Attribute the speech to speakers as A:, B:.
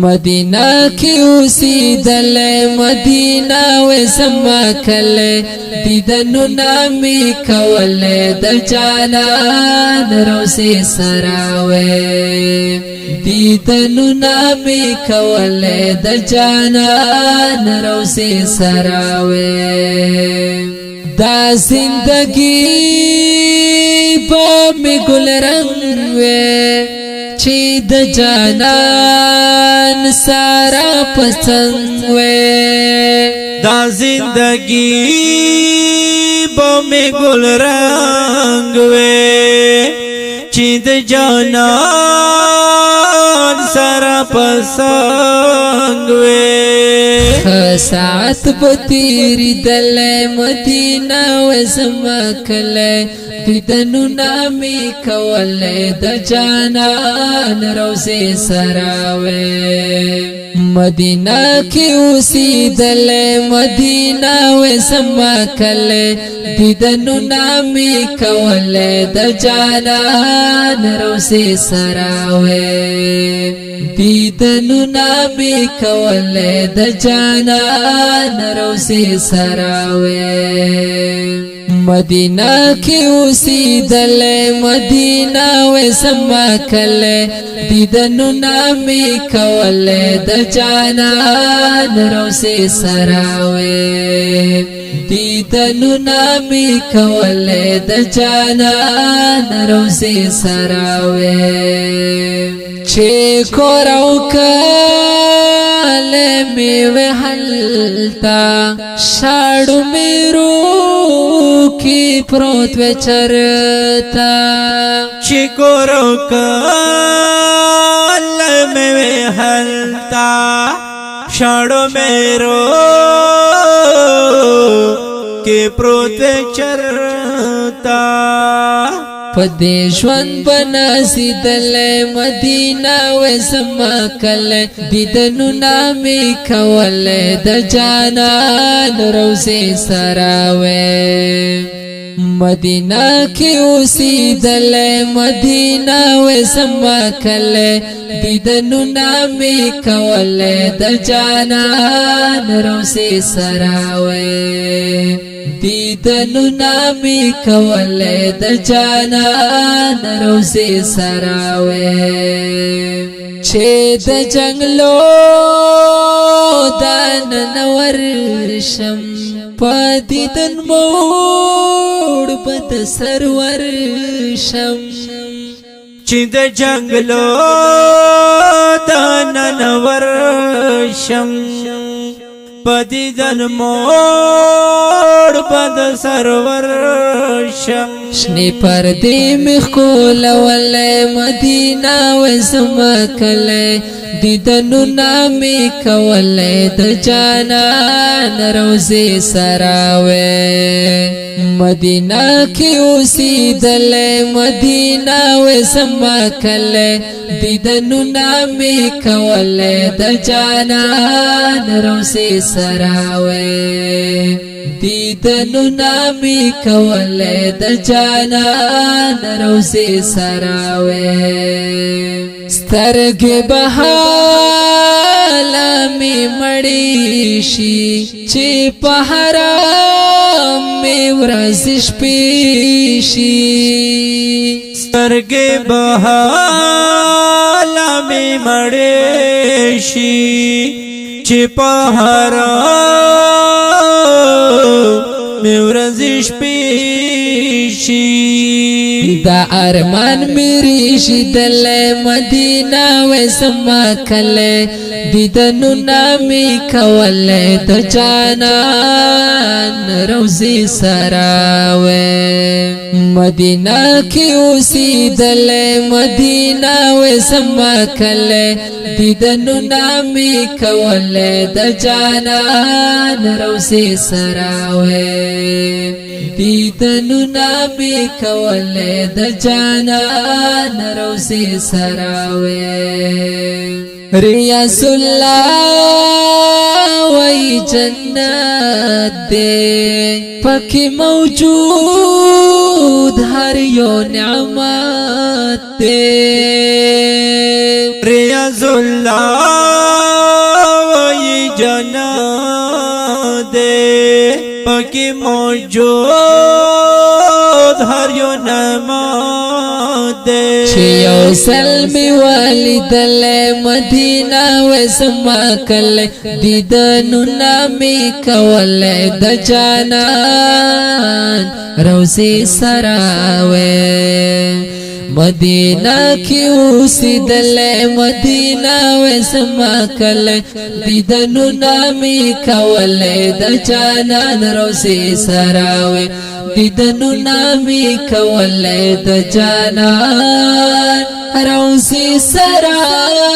A: مدینہ کی اوسیدل مدینہ وسما کله دیدنو نامی کوله د جانان روزي سراوي دیدنو نامی کوله د جانان روزي سراوي دا زندگی با می گل رنگ وے چی د جانان سارا پسند وے
B: دا زندگی با میں گل رنگ وے چی د جانان سارا پسند وے
A: ساعت بطیری دل مدینہ وزما کله دیدنو نامی کوله د جانان روزي سراوي مدینہ کی اوسیدل مدینہ وزما کله دیدنو نامی کوله د جانان روزي سراوي دیدنو نامی کوله د جانان روزي سراوي مدینہ کی اوسیدل مدینہ وسما کله دیدنو نامی کوله د جانان روزي سراوي دیدنو نامی کوله د جانان روزي سراوي چه کوراو کله می وحلتا شاړو میرو کی پروت وچرتا
B: چکورو کال میں ہلتا شاڑو میرو کی پروت چرتا
A: پدیشون بناسیدل مدینہ وسما کله دیدنو نامی کوله د جانان روزي سراوي مدینہ کی اوسیدل مدینہ وسما کله دیدنو نامی کوله د جانان روزي سراوي دیدنو نامی کوله د جانان روزي سراوي چه د جنگلو دان ورشم پدیدن موڑ بد سرور شم
B: چه د جنگلو دان ورشم پدیدن موڑ بد سرور شم
A: شنی پردی مخکول ولی مدینہ وزما کله دیدنو نامی کوله د جانان روزي سراوي مدینہ کی اوسیدل مدینہ وزما کله دیدنو نامی کوله د جانان روزي سراوي دیدنو نامی کوله د جانان روزي سراوي سترګې بهاله می مړی شي چې په حرام می ورځ شپې شي
B: سترګې بهاله می مړی شي چې په حرام می ورځ شپې شي
A: دا ارمان میری شدل مدینہ وسما کله دیدنو نامی کوله د جانان روزي سراوي مدینہ کی اوسیدل مدینہ وسما کله دیدنو نامی کوله د جانان روزي سراوي دیدنو نامی کوله د جانان روزي سراوي ریاض الله وی جنت دے پکی موجود ہر یو نعمت دے
B: ریاض اللہ وی جنت دے پکی موجود ہر یو نعمت دے
A: چیو سلمی والدل مدینہ ویسما کل دیدنو نامی کول د جانان روزی سراوے مدینہ کی اوسیدل مدینہ ویسما کل دیدنو نامی کول د جانان روزی سراوے دیدنو نامی کول د جانان روزی سراوے